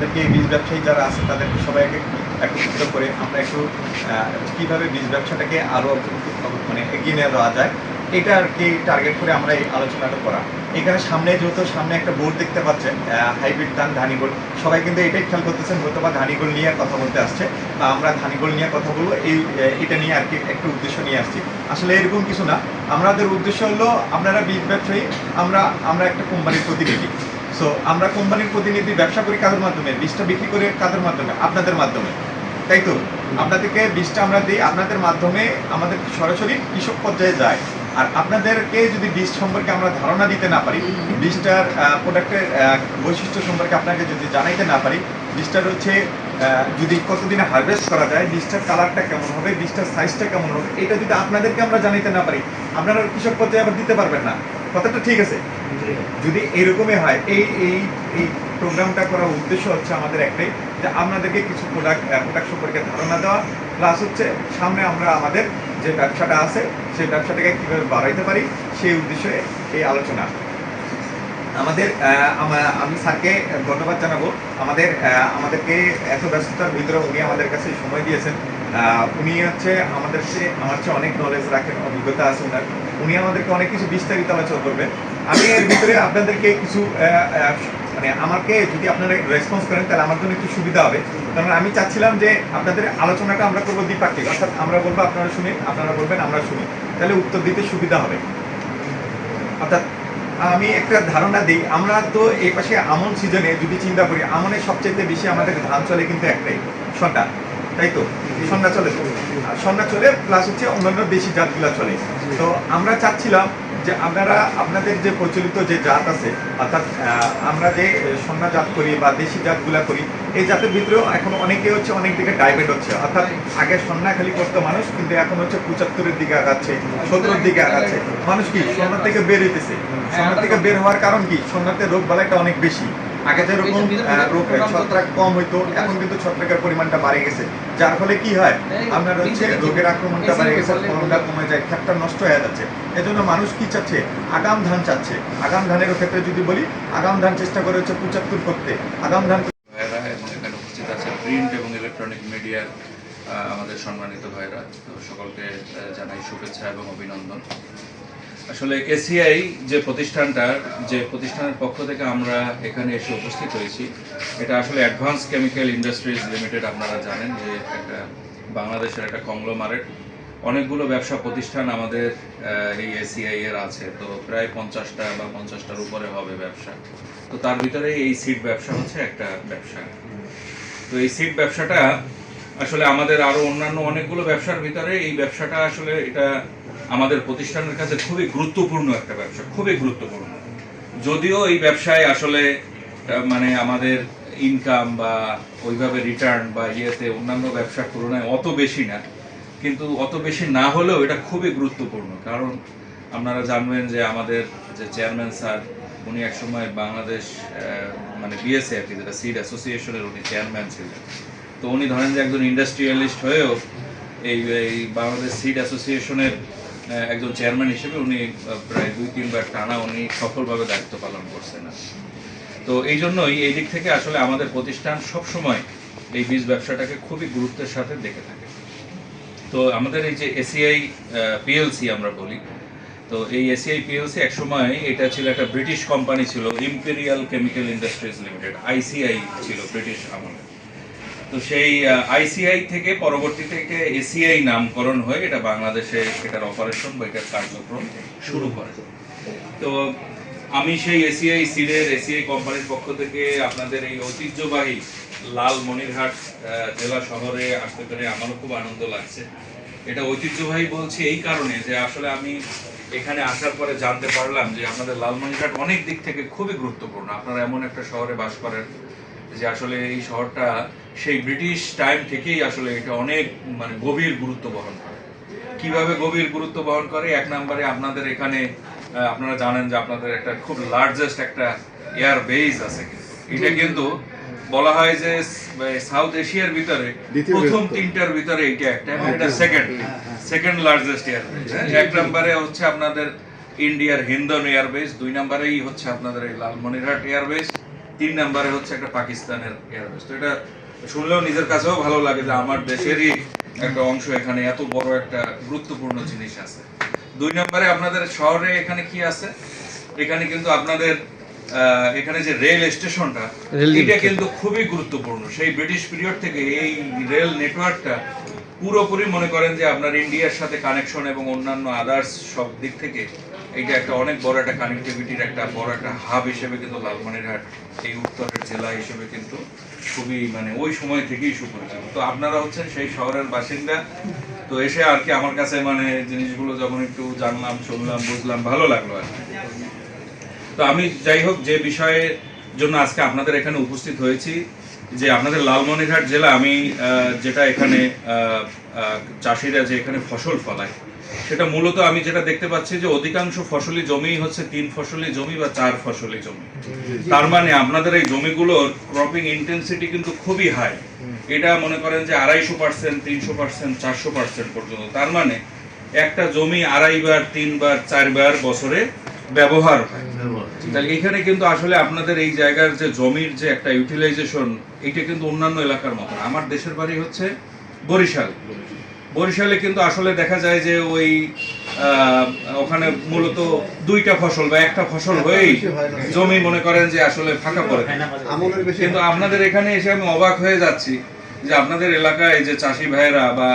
আপনাদেরকে বীজ ব্যবসায়ী যারা আছে তাদেরকে সবাইকে একত্রিত করে আমরা একটু কীভাবে বীজ ব্যবসাটাকে আরও মানে এগিয়ে নিয়ে যাওয়া যায়, এটা আর কি টার্গেট করে আমরা এই আলোচনাটা করা। এখানে সামনে যেহেতু সামনে একটা বোর্ড দেখতে পাচ্ছেন, হাইব্রিড ধান ধানিগোল, সবাই কিন্তু এটাই খেয়াল করতেছেন, হয়তো বা ধানিগোল নিয়ে কথা বলতে আসছে, আমরা ধানিগোল নিয়ে কথা বলবো, এটা নিয়ে আর কি একটা উদ্দেশ্য নিয়ে আসছি। আসলে এরকম কিছু না, আমাদের উদ্দেশ্য হলো আপনারা বীজ ব্যবসায়ী, আমরা একটা কোম্পানির প্রতিনিধি। সো আমরা কোম্পানির প্রতিনিধি, ব্যবসা করি কাদের মাধ্যমে? বীজটা বিক্রি করে কাদের মাধ্যমে? আপনাদের মাধ্যমে, তাই তো? আপনাদেরকে বীজটা আমরা দিই, আপনাদের মাধ্যমে আমাদের সরাসরি কৃষক পর্যায়ে যায়। আর আপনাদেরকে যদি বীজ সম্পর্কে আমরা ধারণা দিতে না পারি, বীজটার প্রোডাক্টের বৈশিষ্ট্য সম্পর্কে আপনাকে যদি জানাইতে না পারি, বীজটার হচ্ছে যদি কতদিনে হারভেস্ট করা যায়, বীজটার কালারটা কেমন হবে, বীজটার সাইজটা কেমন হবে, এটা যদি আপনাদেরকে আমরা জানাইতে না পারি, আপনারা কৃষক পর্যায়ে আবার দিতে পারবেন না। কথাটা ঠিক আছে? যদি এরকমই হয়, এই প্রোগ্রামটা করার উদ্দেশ্য হচ্ছে আমাদের একটাই, যে আপনাদেরকে কিছু প্রোডাক্ট সম্পর্কে ধারণা দেওয়া, প্লাস হচ্ছে সামনে আমরা আমাদের যে ব্যবসাটা আছে সেই ব্যবসাটাকে কীভাবে বাড়াইতে পারি সেই উদ্দেশ্যে এই আলোচনা। আমি স্যারকে ধন্যবাদ জানাবো, আমাদেরকে এত ব্যস্ততার ভিতরে উনি আমাদের কাছে সময় দিয়েছেন। উনি হচ্ছে আমার চেয়ে অনেক নলেজ রাখেন, অভিজ্ঞতা আছে ওনার, উনি আমাদেরকে অনেক কিছু বিস্তারিত আলোচনা করবেন। আমি এর ভিতরে আপনাদেরকে কিছু মানে আমাকে যদি আপনারা রেসপন্স করেন তাহলে আমার জন্য একটু সুবিধা হবে, কারণ আমি চাচ্ছিলাম যে আপনাদের আলোচনাটা আমরা করবো দ্বিপাক্ষিক, অর্থাৎ আমরা বলবো আপনারা শুনি, আপনারা বলবেন আমরা শুনি, তাহলে উত্তর দিতে সুবিধা হবে। অর্থাৎ আমি একটা ধারণা দিই, আমরা তো এই পাশে আমন সিজনে যদি চিন্তা করি, আমনের সবচেয়ে বেশি আমাদের ধান চলে কিন্তু একটাই, সন্ধ্যা, তাই তো? সন্ধ্যা চলে, সন্ধ্যা চলে, প্লাস হচ্ছে অন্যান্য দেশি জাতগুলো চলে। তো আমরা চাচ্ছিলাম যে আপনাদের যে প্রচলিত যে জাত আছে, অর্থাৎ আমরা যে সন্ধ্যা জাত করি বা দেশি জাতগুলা করি, এই জাতের ভিতরেও এখন অনেকে হচ্ছে অনেক দিকে ডাইভেট হচ্ছে, অর্থাৎ আগে সন্ধ্যা খালি করতো মানুষ, কিন্তু এখন হচ্ছে 75-এর দিকে আগাচ্ছে, 17-এর দিকে আগাচ্ছে। মানুষ কি সন্ধ্যা থেকে বের হইতেছে? সন্ধ্যা থেকে বের হওয়ার কারণ কি? সন্ধ্যাতে রোগ বালাইটা অনেক বেশি। আগে যেরকম রোগ ছত্রাক কম হইতো, এখন কিন্তু ছত্রাকের পরিমাণটা বাড়ে গেছে, যার ফলে কি হয়, আপনার হচ্ছে রোগের আক্রমণটা বাড়ে গেছে, ফলনটা কমে যায়, ক্ষেতটা নষ্ট হয়ে যাচ্ছে। এজন্য মানুষ কি চাচ্ছে? আগাম ধান চাচ্ছে। আগাম ধানের ক্ষেত্রে যদি বলি, আগাম ধান চেষ্টা করে হচ্ছে 75 করতে, আগাম ধান। ভাইরা এবং এখানে উপস্থিত আছে প্রিন্ট এবং ইলেকট্রনিক মিডিয়ার আমাদের সম্মানিত ভাইরা, তো সকলকে জানাই শুভেচ্ছা এবং অভিনন্দন। আসলে এসিআই যে প্রতিষ্ঠানের পক্ষ থেকে আমরা এখানে এসে উপস্থিত হয়েছি, এটা আসলে অ্যাডভান্স কেমিক্যাল ইন্ডাস্ট্রিজ লিমিটেড। আপনারা জানেন যে একটা বাংলাদেশের একটা কংগ্লোমারেট, অনেকগুলো ব্যবসা প্রতিষ্ঠান আমাদের এই এসিআই এর আছে, তো প্রায় 50টা বা 50টার উপরে হবে ব্যবসা। তো তার ভিতরে এই সিড ব্যবসা হচ্ছে একটা ব্যবসা। তো এই সিড ব্যবসাটা আসলে আমাদের আরো অন্যান্য অনেকগুলো ব্যবসার ভিতরে এই ব্যবসাটা আসলে এটা আমাদের প্রতিষ্ঠানের কাছে খুবই গুরুত্বপূর্ণ একটা ব্যবসা, খুবই গুরুত্বপূর্ণ। যদিও এই ব্যবসায় আসলে মানে আমাদের ইনকাম বা ওইভাবে রিটার্ন বা ইয়েতে অন্যান্য ব্যবসার তুলনায় অত বেশি না, কিন্তু অত বেশি না হলেও এটা খুবই গুরুত্বপূর্ণ। কারণ আপনারা জানবেন যে আমাদের যে চেয়ারম্যান স্যার, উনি একসময় বাংলাদেশ মানে বিএসএফ, যেটা সিড অ্যাসোসিয়েশনের উনি চেয়ারম্যান ছিলেন। তো উনি ধরেন যে একজন ইন্ডাস্ট্রিয়ালিস্ট হয়েও এই বাংলাদেশ সিড অ্যাসোসিয়েশনের একজন চেয়ারম্যান হিসেবে উনি প্রায় 2-3 বার টানা উনি সফলভাবে দায়িত্ব পালন করছেন। তো এই জন্যই এই দিক থেকে আসলে আমাদের প্রতিষ্ঠান সবসময় এই বীজ ব্যবসাটাকে খুবই গুরুত্বের সাথে দেখে থাকে। তো আমাদের এই যে এসিআই পিএলসি আমরা বলি, তো এই এসিআই পিএলসি একসময় এটা ছিল একটা ব্রিটিশ কোম্পানি ছিল, imperial chemical industries limited, ICI ছিল ব্রিটিশ আমলে। তো সেই আইসিআই থেকে পরবর্তী থেকে এসিআই নামকরণ হয়ে এটা বাংলাদেশে এটার অপারেশন বা এটার কার্যক্রম শুরু করে। তো আমি সেই এসিআই কোম্পানির পক্ষ থেকে আপনাদের এই ঐতিহ্যবাহী লালমনিরহাট জেলা শহরে আসতে পেরে আমারও খুব আনন্দ লাগছে। এটা ঐতিহ্যবাহী বলছি এই কারণে যে আসলে আমি এখানে আসার পরে জানতে পারলাম যে আপনাদের লালমনিরহাট অনেক দিক থেকে খুবই গুরুত্বপূর্ণ। আপনারা এমন একটা শহরে বাস করেন যে আসলে এই শহরটা সেই ব্রিটিশ টাইম থেকেই আসলে এটা অনেক মানে গভীর গুরুত্ব বহন করে। কিভাবে গভীর গুরুত্ব বহন করে? এক নম্বরে আপনাদের এখানে আপনারা জানেন যে আপনাদের একটা খুব লার্জেস্ট একটা এয়ার বেস আছে, এটা কিন্তু বলা হয় যে সাউথ এশিয়ার ভিতরে প্রথম 3টার ভিতরে এইটা একটা, এবং এটা সেকেন্ড লার্জেস্ট এয়ার বেস। এক নম্বরে হচ্ছে আপনাদের ইন্ডিয়ার হিন্দন এয়ারবেস, 2 নম্বরেই হচ্ছে আপনাদের এই লালমনিরহাট এয়ারবেস, 3 নম্বরে হচ্ছে একটা পাকিস্তানের এয়ারবেস। তো এটা শুনলেও নিজের কাছেও ভালো লাগে যে আমার দেশেরই একটা অংশ এখানে এত বড় একটা গুরুত্বপূর্ণ জিনিস আছে। 2 নম্বরে আপনাদের শহরে এখানে কি আছে, এখানে কিন্তু আপনাদের এখানে যে রেল স্টেশনটা, এটা কিন্তু খুবই গুরুত্বপূর্ণ। সেই ব্রিটিশ পিরিয়ড থেকে এই রেল নেটওয়ার্কটা পুরোপুরি মনে করেন যে আপনার ইন্ডিয়ার সাথে কানেকশন এবং অন্যান্য আদার্স সব দিক থেকে এইটা একটা অনেক বড় একটা কানেক্টিভিটির একটা বড় একটা হাব হিসেবে কিন্তু লালমনিরহাট এই উত্তরের জেলা হিসেবে কিন্তু খুবই মানে ওই সময় থেকেই সুপরিচিত। তো আপনারা হচ্ছেন সেই শহরের বাসিন্দা, তো এসে আর কি আমার কাছে মানে জিনিসগুলো যখন একটু জানলাম, শুনলাম, বুঝলাম, ভালো লাগলো আর কি। তো আমি যাই হোক যে বিষয়ের জন্য আজকে আপনাদের এখানে উপস্থিত হয়েছি, যে আপনাদের লালমনিরহাট জেলা, আমি যেটা এখানে চাষিরা যে এখানে ফসল ফলায়, সেটা মূলত আমি যেটা দেখতে পাচ্ছি যে অধিকাংশ ফসলি জমি হচ্ছে 3 ফসলি জমি বা 4 ফসলি জমি। তার মানে আপনাদের এই জমিগুলোর ক্রপিং ইন্টেন্সিটি কিন্তু খুবই হাই। এটা মনে করেন যে 250%, 300%, 400% পর্যন্ত। তার মানে একটা জমি 2.5 বার, 3 বার, 4 বার বছরে ব্যবহার হয়। তাহলে এখানে কিন্তু আসলে আপনাদের এই জায়গার যে জমির যে একটা ইউটিলাইজেশন, এটা কিন্তু অন্যান্য এলাকার মতো না। আমার দেশের বাড়ি হচ্ছে বরিশাল। বরিশালে কিন্তু আসলে দেখা যায় যে ওই ওখানে মূলত 2টা ফসল বা একটা ফসল হয়েই জমি মনে করেন যে আসলে ফাঁকা পড়ে। কিন্তু আপনাদের এখানে এসে আমি অবাক হয়ে যাচ্ছি যে আপনাদের এলাকায় যে চাষি ভাইয়েরা বা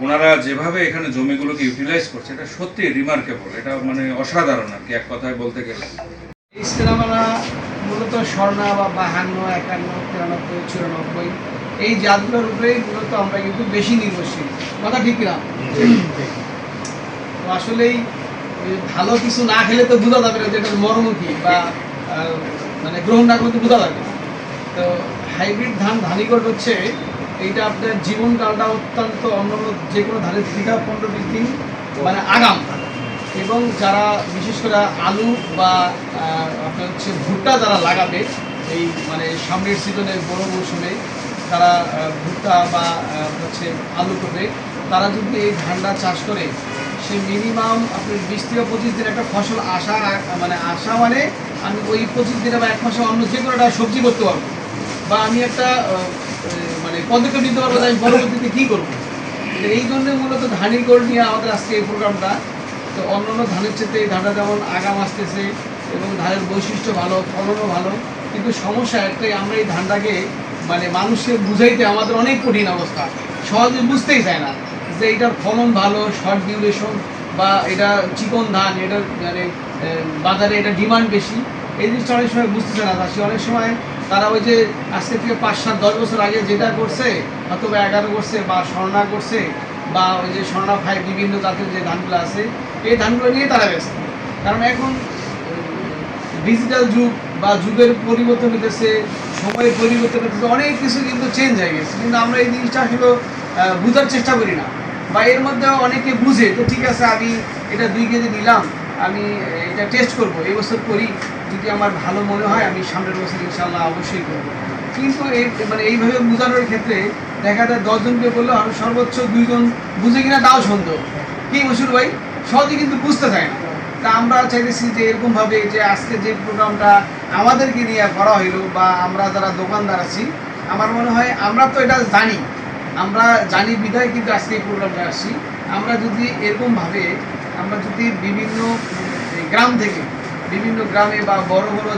ওনারা যেভাবে এখানে জমিগুলোকে ইউটিলাইজ করছে, এটা সত্যি রিমার্কেবল, এটা মানে অসাধারণ আর কি এক কথায় বলতে গেলে। এই সিনেমারা মূলত স্বর্ণা বা 52, 51, 93, 94 এই জাতগুলোর উপরেই মূলত আমরা কিন্তু বেশি নির্ভরশীল। কথা ঠিক কিনা? তো আসলেই ভালো কিছু না খেলে তো বোঝা যাবে না যে এটার মর্ম কি, বা মানে গ্রহণ না করলে তো বোঝা যাবে। তো হাইব্রিড ধান ধানিকট হচ্ছে এইটা আপনার জীবনকালটা অত্যন্ত অন্যান্য যে কোনো ধানের থেকে 15-20 দিন মানে আগাম। এবং যারা বিশেষ করে আলু বা আপনার হচ্ছে ভুট্টা যারা লাগাবে এই মানে সামনের সিজনের বড় মৌসুমে, তারা ভুট্টা বা হচ্ছে আলু করবে, তারা যদি এই ধানটা চাষ করে, সে মিনিমাম আপনার 20 থেকে 25 দিন একটা ফসল আসা মানে আমি ওই 25 দিনে বা 1 মাসে অন্য যে কোনো একটা সবজি করতে পারবো, বা আমি একটা মানে পদক্ষেপ নিতে পারবো যে আমি পরবর্তীতে কী করবো। এই জন্য মূলত ধানিকট নিয়ে আমাদের আজকে এই প্রোগ্রামটা। তো অন্যান্য ধানের চেয়ে এই ধানটা যেমন আগাম আসতেছে এবং ধানের বৈশিষ্ট্য ভালো, ফলনও ভালো, কিন্তু সমস্যা একটাই, আমরা এই ধানটাকে মানে মানুষকে বুঝাইতে আমাদের অনেক কঠিন অবস্থা, সহজে বুঝতেই চায় না যে এটার ফলন ভালো, শর্ট ডিউরেশন, বা এটা চিকন ধান, এটার মানে বাজারে এটা ডিমান্ড বেশি, এই জিনিসটা অনেক সময় বুঝতেছে না চাষি। অনেক সময় তারা ওই যে আজকে থেকে 5, 7, 10 বছর আগে যেটা করছে, হয়তো বা 11 করছে বা স্বর্ণা করছে, বা ওই যে স্বর্ণা 5 বিভিন্ন জাতের যে ধানগুলো আছে, এই ধানগুলো নিয়ে তারা ব্যস্ত। কারণ এখন ডিজিটাল যুগ বা যুগের পরিবর্তন হতেছে, সময়ের পরিবর্তন হতেছে, অনেক কিছু কিন্তু চেঞ্জ হয়ে গেছে, কিন্তু আমরা এই জিনিসটা আসলে বোঝার চেষ্টা করি না। বা এর মধ্যে অনেকে বুঝে তো ঠিক আছে, আমি এটা 2 কেজি নিলাম, আমি এটা টেস্ট করব, এই বছর করি, যদি আমার ভালো মনে হয় আমি সামনের বছর ইনশাল্লাহ অবশ্যই করবো। কিন্তু এই মানে এইভাবে বোঝানোর ক্ষেত্রে দেখা যায় 10 জনকে বললেও আমি সর্বোচ্চ 2 জন বুঝে কিনা তাও সন্দেহ। কি মশুর ভাই, সহজে কিন্তু বুঝতে চায় না। তা আমরা চাইতেছি যে এরকমভাবে যে আজকে যে প্রোগ্রামটা আমাদেরকে নিয়ে করা হইলো, বা আমরা যারা দোকানদার আছি, আমার মনে হয় আমরা তো এটা জানি বিধায় কিন্তু আজকে এই প্রোগ্রামটা আসছি। আমরা যদি এরকমভাবে আমরা যদি বিভিন্ন গ্রাম থেকে, বিভিন্ন গ্রামে বা বড় বড়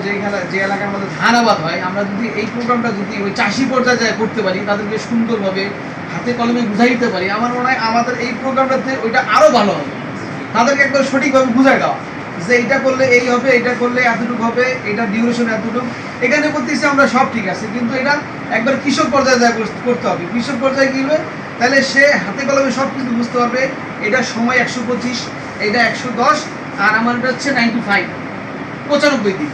যে এলাকার মধ্যে ধান আবাদ হয়, আমরা যদি এই প্রোগ্রামটা যদি ওই চাষি পর্যায়ে করতে পারি, তাদেরকে সুন্দরভাবে হাতে কলমে বুঝাই দিতে পারি, আমার মনে হয় আমাদের এই প্রোগ্রামটাতে ওইটা আরও ভালো হবে। তাদেরকে একবার সঠিকভাবে বুঝাই দেওয়া যে এইটা করলে এই হবে, এটা করলে এতটুকু হবে, এটা ডিউরেশন এতটুকু, এখানে করতেছি আমরা সব ঠিক আছে, কিন্তু এটা একবার কৃষক পর্যায়ে যায় করতে হবে। কৃষক পর্যায়ে কী হবে, তাহলে সে হাতে কলমে সব কিছু বুঝতে পারবে। এটা সময় 125, এটা 110, আর আমারটা হচ্ছে 95 দিন।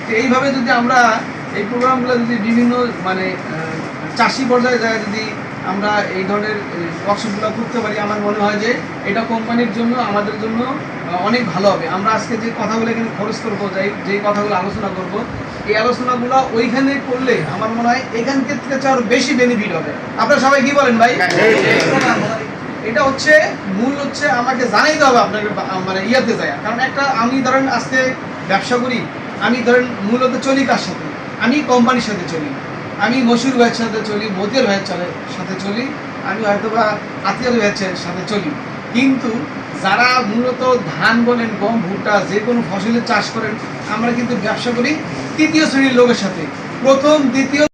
তো এইভাবে যদি আমরা এই প্রোগ্রামগুলো যদি বিভিন্ন মানে চাষি পর্যায়ে যায় যদি আমরা এই ধরনের ওয়ার্কশপগুলো করতে পারি, আমার মনে হয় যে এটা কোম্পানির জন্য, আমাদের জন্য অনেক ভালো হবে। আমরা আজকে যে কথাগুলো এখানে খরচ করবো, যে কথাগুলো আলোচনা করব, এই আলোচনাগুলো ওইখানে করলে আমার মনে হয় এখান থেকে আরও বেশি বেনিফিট হবে। আপনারা সবাই কি বলেন ভাই? এটা হচ্ছে মূল হচ্ছে আমাকে জানাইতে হবে আপনাকে মানে ইয়াতে যায়। কারণ একটা আমি ধরেন আজকে ব্যবসা করি, আমি ধরেন মূলত চলি কার সাথে, আমি কোম্পানির সাথে চলি, আমি মশুর ভাইয়ের সাথে চলি, মতিয়ার ভাইয়ের সাথে চলি, আমি হয়তোবা আতিয়ার ভাইয়ের সাথে চলি, কিন্তু যারা মূলত ধান বলেন, গম, ভুট্টা যে কোনো ফসলের চাষ করেন, আমরা কিন্তু ব্যবসা করি তৃতীয় শ্রেণীর লোকের সাথে। প্রথম দ্বিতীয়